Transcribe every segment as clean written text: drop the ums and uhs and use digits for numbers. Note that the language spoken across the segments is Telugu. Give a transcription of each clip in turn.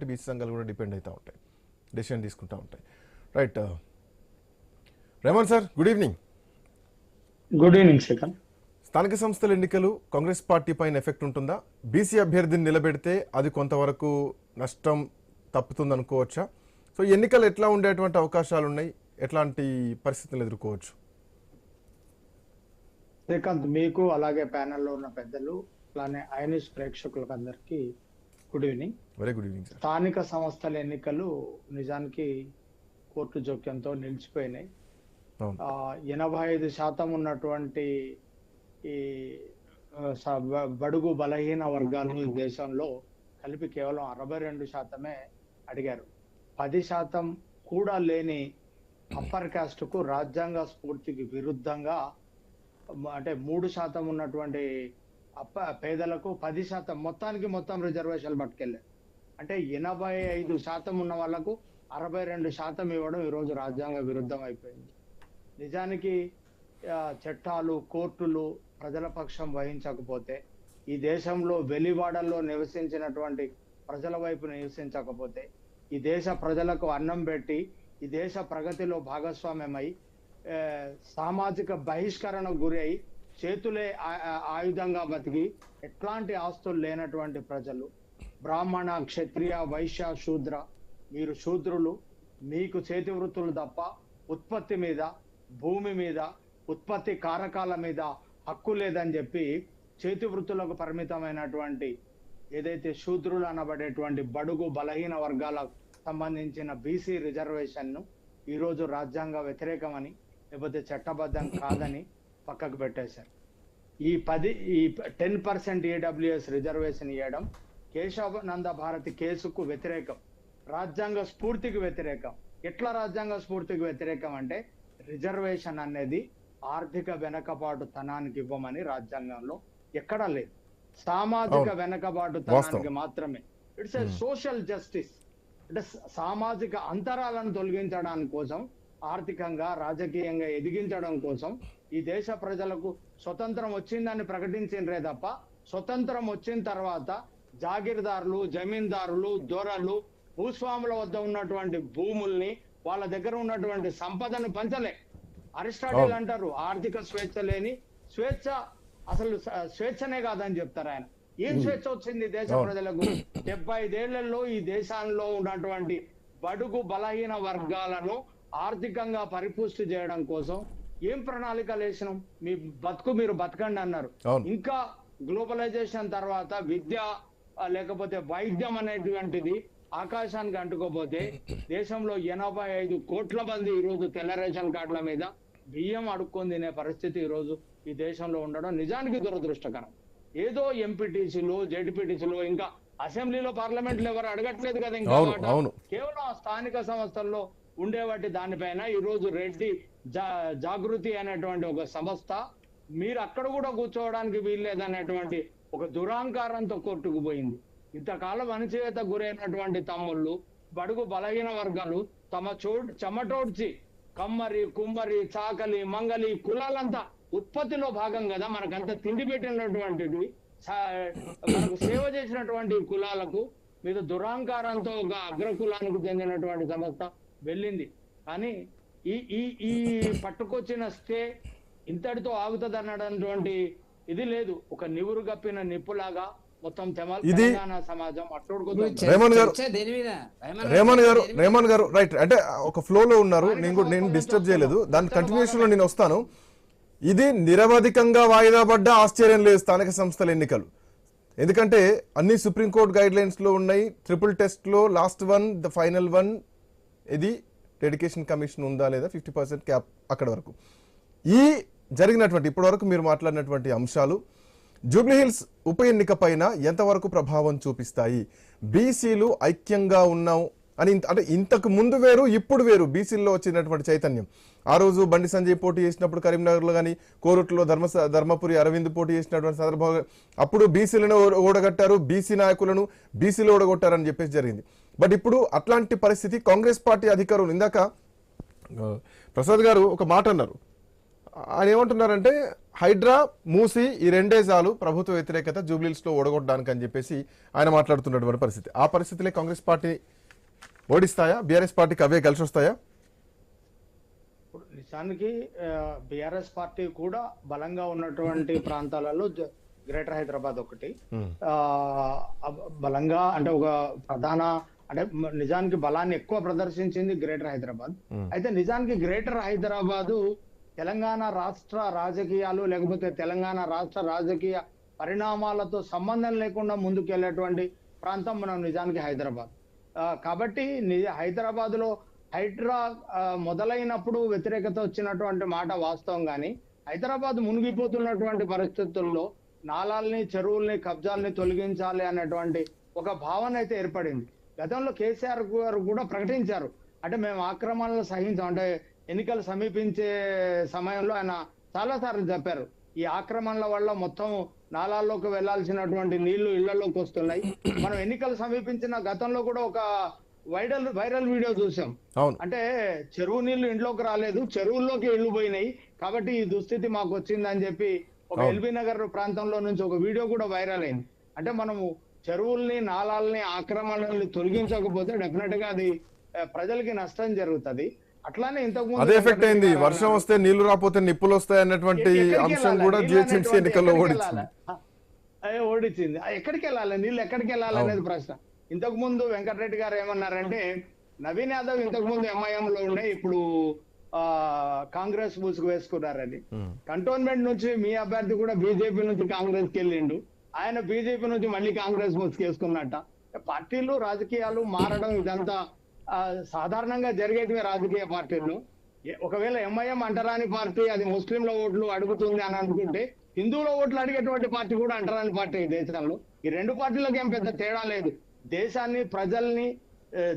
బీసీ సంఘాలు కూడా డిపెండ్ అవుతూ ఉంటాయి, డెసిషన్ తీసుకుంటూ ఉంటాయి. Right, Revanth sir, good evening. Good evening Shekhar. స్థానిక సంస్థల ఎన్నికలు కాంగ్రెస్ పార్టీ పైన ఎఫెక్ట్ ఉంటుందా? బీసీ అభ్యర్థిని నిలబెడితే అది కొంతవరకు నష్టం తప్పుతుంది అనుకోవచ్చా? సో ఎన్నికలు ఎట్లా ఉండేటువంటి అవకాశాలు ఉన్నాయి, ఎట్లాంటి పరిస్థితులు ఎదుర్కోవచ్చు? శ్రీకాంత్, మీకు అలాగే ప్యానెల్లో ఉన్న పెద్దలు అలానే ఐనిష్ ప్రేక్షకులకు అందరికీ good evening. Very good evening sir. స్థానిక సంస్థల ఎన్నికలు నిజానికి కోర్టు జోక్యంతో నిలిచిపోయినాయి. 85% ఉన్నటువంటి ఈ బడుగు బలహీన వర్గాలు దేశంలో కలిపి కేవలం 62% అడిగారు. 10% కూడా లేని అప్పర్ కాస్ట్ కు రాజ్యాంగ స్ఫూర్తికి విరుద్ధంగా, అంటే 3% ఉన్నటువంటి పేదలకు 10% మొత్తం రిజర్వేషన్లు పట్టుకెళ్ళారు. అంటే 85% ఉన్న వాళ్ళకు 62% ఇవ్వడం ఈరోజు రాజ్యాంగ విరుద్ధం అయిపోయింది. నిజానికి చట్టాలు, కోర్టులు ప్రజల పక్షం వహించకపోతే, ఈ దేశంలో వెలివాడల్లో నివసించినటువంటి ప్రజల వైపు నివసించకపోతే, ఈ దేశ ప్రజలకు అన్నం పెట్టి ఈ దేశ ప్రగతిలో భాగస్వామ్యమై సామాజిక బహిష్కరణకు గురి అయి చేతులే ఆయుధంగా బతికి ఎట్లాంటి ఆస్తులు లేనటువంటి ప్రజలు, బ్రాహ్మణ, క్షత్రియ, వైశ్య, శూద్ర, మీరు శూద్రులు, మీకు చేతి వృత్తులు తప్ప ఉత్పత్తి మీద, భూమి మీద, ఉత్పత్తి కారకాల మీద హక్కు లేదని చెప్పి చేతి వృత్తులకు పరిమితమైనటువంటి ఏదైతే శూద్రులు అనబడేటువంటి బడుగు బలహీన వర్గాలకు సంబంధించిన బీసీ రిజర్వేషన్ ను ఈరోజు రాజ్యాంగ వ్యతిరేకమని, లేకపోతే చట్టబద్ధం కాదని పక్కకు పెట్టేశారు. ఈ 10% ఏడబ్ల్యూఎస్ రిజర్వేషన్ ఇవ్వడం కేశవానంద భారతి కేసుకు వ్యతిరేకం, రాజ్యాంగ స్ఫూర్తికి వ్యతిరేకం. ఎట్లా రాజ్యాంగ స్ఫూర్తికి వ్యతిరేకం అంటే, రిజర్వేషన్ అనేది ఆర్థిక వెనకబాటుతనానికి ఇవ్వమని రాజ్యాంగంలో ఎక్కడా లేదు. సామాజిక వెనకబాటుతనానికి మాత్రమే. It's a social justice. అంటే సామాజిక అంతరాలను తొలగించడానికి కోసం, ఆర్థికంగా రాజకీయంగా ఎదిగించడం కోసం ఈ దేశ ప్రజలకు స్వతంత్రం వచ్చిందని ప్రకటించిండ్రే తప్ప, స్వతంత్రం వచ్చిన తర్వాత జాగీర్దారులు, జమీందారులు, దొరలు, భూస్వాముల వద్ద ఉన్నటువంటి భూముల్ని, వాళ్ళ దగ్గర ఉన్నటువంటి సంపదను పంచలే. అరిస్టాటిల్ అంటారు, ఆర్థిక స్వేచ్ఛ లేని స్వేచ్ఛ అసలు స్వేచ్ఛనే కాదని చెప్తారు ఆయన. ఏం స్వేచ్ఛ వచ్చింది దేశ ప్రజలకు? 75 ఏళ్లలో ఈ దేశంలో ఉన్నటువంటి బడుగు బలహీన వర్గాలను ఆర్థికంగా పరిపుష్టి చేయడం కోసం ఏం ప్రణాళికలు వేసినాం? మీ బతుకు మీరు బతకండి అన్నారు. ఇంకా గ్లోబలైజేషన్ తర్వాత విద్య లేకపోతే వైద్యం అనేటువంటిది ఆకాశానికి అంటుకోపోతే, దేశంలో 85 కోట్ల మంది ఈరోజు తెల్ల రేషన్ కార్డుల మీద బియ్యం అడుక్కొని తినే పరిస్థితి ఈరోజు ఈ దేశంలో ఉండడం నిజానికి దురదృష్టకరం. ఏదో ఎంపీటీసీలు, జెడ్పీటీసీలు, ఇంకా అసెంబ్లీలో, పార్లమెంట్లో ఎవరు అడగట్లేదు కదా. ఇంకా కేవలం స్థానిక సంస్థల్లో ఉండేవాటి దానిపైన ఈరోజు రెడ్డి జాగృతి అనేటువంటి ఒక సంస్థ, మీరు అక్కడ కూడా కూర్చోవడానికి వీల్లేదనేటువంటి ఒక దురాంకారంతో కొట్టుకుపోయింది. ఇంతకాలం అణచివేత గురైనటువంటి తమ్ముళ్ళు, బడుగు బలహీన వర్గాలు తమ చెమటోడ్చి కమ్మరి, కుమ్మరి, చాకలి, మంగలి కులాలంతా ఉత్పత్తిలో భాగం కదా. మనకంతా తిండి పెట్టినటువంటిది, మనకు సేవ చేసినటువంటి కులాలకు మీద దురాంకారంతో ఒక అగ్రకులానికి చెందినటువంటి సంస్థ వెళ్ళింది. కానీ ఈ పట్టుకొచ్చిన స్టే ఇంతటితో ఆగుతుంది అన్నటువంటి ఇది లేదు. ఒక నివురు గప్పిన నిప్పులాగా మొత్తం తెలంగాణ సమాజం రేమన్ గారు రైట్, అంటే ఒక ఫ్లో లో ఉన్నారు, నేను డిస్టర్బ్ చేయలేదు, దాని కంటిన్యూషన్ లో నేను వస్తాను. ఇది నిరవధికంగా వాయిదా పడ్డ ఆశ్చర్యం లేదు స్థానిక సంస్థల ఎన్నికలు. ఎందుకంటే అన్ని సుప్రీంకోర్టు గైడ్ లైన్స్ లో ఉన్నాయి. ట్రిపుల్ టెస్ట్ లో last one, the final one, ఇది డెడికేషన్ కమిషన్ ఉందా లేదా, 50% క్యాప్ అక్కడ వరకు. ఈ జరిగినటువంటి ఇప్పటి వరకు మీరు మాట్లాడినటువంటి అంశాలు జూబ్లీహిల్స్ ఉప ఎన్నిక పైన ఎంతవరకు ప్రభావం చూపిస్తాయి? బీసీలు ఐక్యంగా ఉన్నాం అని, అంటే ఇంతకు ముందు వేరు ఇప్పుడు వేరు బీసీల్లో వచ్చినటువంటి చైతన్యం. ఆ రోజు బండి సంజయ్ పోటీ చేసినప్పుడు కరీంనగర్లో కానీ, కోరుట్లో ధర్మపురి అరవింద్ పోటీ చేసినటువంటి సందర్భంగా అప్పుడు బీసీలను ఓడగట్టారు, బీసీ నాయకులను బీసీలు ఓడగొట్టారని చెప్పేసి జరిగింది. బట్ ఇప్పుడు అట్లాంటి పరిస్థితి కాంగ్రెస్ పార్టీ అధికారులు, ఇందాక ప్రసాద్ గారు ఒక మాట అన్నారు, ఆయన ఏమంటున్నారంటే హైడ్రా మూసి ఈ రెండే చాలు ప్రభుత్వ వ్యతిరేకత జూబ్లీహిల్స్ లో ఓడగొట్టడానికి అని చెప్పేసి ఆయన మాట్లాడుతున్నటువంటి పరిస్థితి. ఆ పరిస్థితిలో కాంగ్రెస్ పార్టీ ఓడిస్తాయా, బీఆర్ఎస్ పార్టీకి అవే కలిసి వస్తాయా? ఇప్పుడు నిజానికి బిఆర్ఎస్ పార్టీ కూడా బలంగా ఉన్నటువంటి ప్రాంతాలలో గ్రేటర్ హైదరాబాద్ ఒకటి బలంగా అంటే ఒక ప్రధాన అంటే నిజానికి బలాన్ని ఎక్కువ ప్రదర్శించింది గ్రేటర్ హైదరాబాద్. అయితే నిజానికి గ్రేటర్ హైదరాబాదు తెలంగాణ రాష్ట్ర రాజకీయాలు లేకపోతే తెలంగాణ రాష్ట్ర రాజకీయ పరిణామాలతో సంబంధం లేకుండా ముందుకెళ్లేటువంటి ప్రాంతం మనం నిజానికి హైదరాబాద్. కాబట్టి హైదరాబాద్ లో హైడ్రా మొదలైనప్పుడు వ్యతిరేకత వచ్చినటువంటి మాట వాస్తవం. కానీ హైదరాబాద్ మునిగిపోతున్నటువంటి పరిస్థితుల్లో నాలాల్ని చెరువుల్ని కబ్జాల్ని తొలగించాలి అనేటువంటి ఒక భావన అయితే ఏర్పడింది. గతంలో కేసీఆర్ గారు కూడా ప్రకటించారు, అంటే మేము ఆక్రమణలు సహించాం, అంటే ఎన్నికలు సమీపించే సమయంలో ఆయన చాలా సార్లు చెప్పారు, ఈ ఆక్రమణల వల్ల మొత్తం నాలాల్లోకి వెళ్లాల్సినటువంటి నీళ్లు ఇళ్లలోకి వస్తున్నాయి. మనం ఎన్నికలు సమీపించిన గతంలో కూడా ఒక వైరల్ వీడియో చూసాం. అంటే చెరువు నీళ్లు ఇంట్లోకి రాలేదు, చెరువుల్లోకి ఇళ్లు పోయినాయి, కాబట్టి ఈ దుస్థితి మాకు వచ్చిందని చెప్పి ఒక ఎల్బీ నగర్ ప్రాంతంలో నుంచి ఒక వీడియో కూడా వైరల్ అయింది. అంటే మనము చెరువుల్ని నాలాల్ని ఆక్రమణల్ని తొలగించకపోతే డెఫినెట్ గా అది ప్రజలకి నష్టం జరుగుతుంది. అట్లానే ఇంతకు అదే ఎఫెక్ట్ అయింది, వర్షం వస్తే నీళ్లు రాకపోతే నిప్పులు వస్తాయి అన్నటువంటి అంశం కూడా జిహెచ్ఎంసీ ఎన్నికల్లో ఓడించింది. ఎక్కడికి వెళ్ళాలి నీళ్ళు, ఎక్కడికి వెళ్ళాలి అనేది ప్రశ్న. ఇంతకు ముందు వెంకటరెడ్డి గారు ఏమన్నారంటే నవీన్ యాదవ్ ఇంతకు ముందు ఎంఐఎం లో ఉండే ఇప్పుడు కాంగ్రెస్ ముసుగు వేసుకున్నారని. కంటోన్మెంట్ నుంచి మీ అభ్యర్థి కూడా బీజేపీ నుంచి కాంగ్రెస్ కి వెళ్ళిండు, ఆయన బీజేపీ నుంచి మళ్ళీ కాంగ్రెస్ ముసుగు వేసుకున్నట్ట. పార్టీలు రాజకీయాలు మారడం ఇదంతా సాధారణంగా జరిగేటివే రాజకీయ పార్టీల్లో. ఒకవేళ ఎంఐఎం అంటరాని పార్టీ, అది ముస్లింల ఓట్లు అడుగుతుంది అని అనుకుంటే హిందువుల ఓట్లు అడిగేటువంటి పార్టీ కూడా అంటరాని పార్టీ ఈ దేశంలో. ఈ రెండు పార్టీలకు ఏం పెద్ద తేడా లేదు. దేశాన్ని, ప్రజల్ని,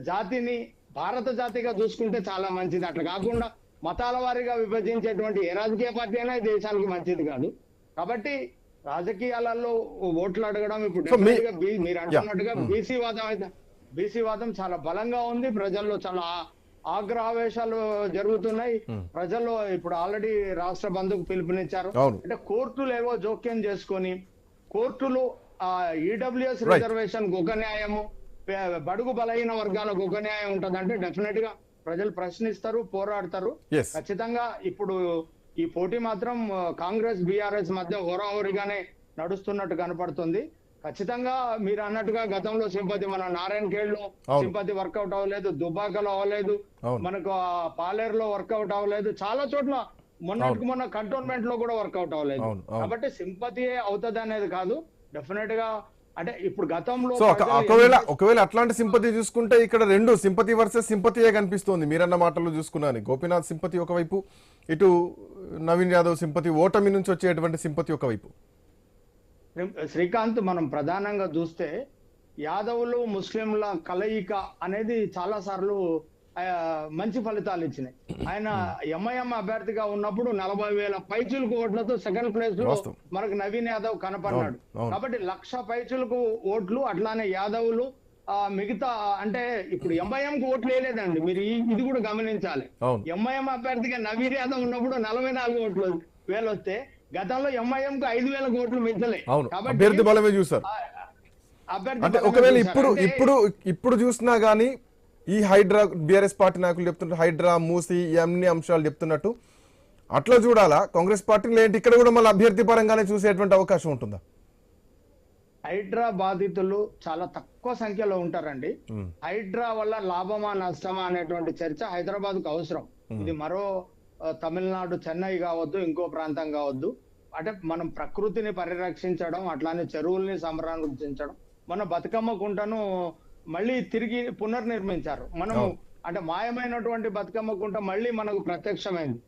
జాతిని భారత జాతిగా చూసుకుంటే చాలా మంచిది. అట్లా కాకుండా మతాల వారీగా విభజించేటువంటి ఏ రాజకీయ పార్టీ అయినా ఈ దేశానికి మంచిది కాదు. కాబట్టి రాజకీయాలలో ఓట్లు అడగడం ఇప్పుడు మీరు అంటున్నట్టుగా బీసీ వాదం చాలా బలంగా ఉంది. ప్రజల్లో చాలా ఆగ్రహావేశాలు జరుగుతున్నాయి. ప్రజల్లో ఇప్పుడు ఆల్రెడీ రాష్ట్ర బంధుకు పిలుపునిచ్చారు. అంటే కోర్టులు ఏవో జోక్యం చేసుకొని కోర్టులు ఈడబ్ల్యూఎస్ రిజర్వేషన్ ఒక న్యాయము, బడుగు బలహీన వర్గాలకు ఒక న్యాయం ఉంటదంటే డెఫినెట్ గా ప్రజలు ప్రశ్నిస్తారు, పోరాడతారు. ఖచ్చితంగా ఇప్పుడు ఈ పోటీ మాత్రం కాంగ్రెస్ బీఆర్ఎస్ మధ్య హోరాహోరీగానే నడుస్తున్నట్టు కనపడుతుంది. ఖచ్చితంగా మీరు అన్నట్టుగా గతంలో సింపతి మన నారాయణ ఖేడ్ లో సింపతి వర్కౌట్ అవ్వలేదు, దుబ్బాకలో అవ్వలేదు, మనకు పాలేరులో వర్కౌట్ అవ్వలేదు, చాలా చోట్ల మొన్న కంటోన్మెంట్ లో కూడా వర్కౌట్ అవ్వలేదు. కాబట్టి సింపతి అవుతుంది అనేది కాదు, డెఫినెట్ గా అంటే ఇప్పుడు గతంలో ఒకవేళ అట్లాంటి సింపతి చూసుకుంటే ఇక్కడ రెండు సింపతి వర్సెస్ సింపతియే కనిపిస్తోంది. మీరన్న మాటలు చూసుకున్నాను, గోపీనాథ్ సింపతి ఒకవైపు, ఇటు నవీన్ యాదవ్ సింపతి, ఓటమి నుంచి వచ్చేటువంటి సింపతి ఒకవైపు. శ్రీకాంత్, మనం ప్రధానంగా చూస్తే యాదవులు ముస్లింల కలయిక అనేది చాలా సార్లు మంచి ఫలితాలు ఇచ్చినాయి. ఆయన ఎంఐఎం అభ్యర్థిగా ఉన్నప్పుడు 40,000 పైచులకు ఓట్లతో సెకండ్ ప్లేస్ లో మనకు నవీన్ యాదవ్ కనపడినాడు. కాబట్టి 1,00,000 పైచులకు ఓట్లు, అట్లానే యాదవులు మిగతా అంటే ఇప్పుడు ఎంఐఎం కు ఓట్లు వేయలేదండి, మీరు ఇది కూడా గమనించాలి. ఎంఐఎం అభ్యర్థిగా నవీన్ యాదవ్ ఉన్నప్పుడు 44,000 వస్తే గతంలో ఎంఐఎం కు 5,000 ఓట్లు మించలే. కాబట్టి అభ్యర్థి బలమే చూసారు. అంటే ఒకవేళ ఇప్పుడు చూసినా గానీ ఈ హైడ్రా బీఆర్ఎస్ పార్టీ నాయకులు చెప్తున్నట్టు హైడ్రా మూసి అన్ని అంశాలు చెప్తున్నట్టు అట్లా చూడాలా కాంగ్రెస్ పార్టీ, లేదంటే ఇక్కడ కూడా మళ్ళీ అభ్యర్థి పరంగానే చూసేటువంటి అవకాశం ఉంటుందా? హైడ్రా బాధితులు చాలా తక్కువ సంఖ్యలో ఉంటారండి. హైడ్రా వల్ల లాభమా నష్టమా అనేటువంటి చర్చ హైదరాబాద్ కు అవసరం. ఇది మరో తమిళనాడు, చెన్నై కావద్దు, ఇంకో ప్రాంతం కావద్దు. అంటే మనం ప్రకృతిని పరిరక్షించడం, అట్లానే చెరువుల్ని సంరక్షించడం. మన బతుకమ్మ కుంటను మళ్ళీ తిరిగి పునర్నిర్మించారు. మనము అంటే మాయమైనటువంటి బతుకమ్మ కుంట మళ్ళీ మనకు ప్రత్యక్షమైంది.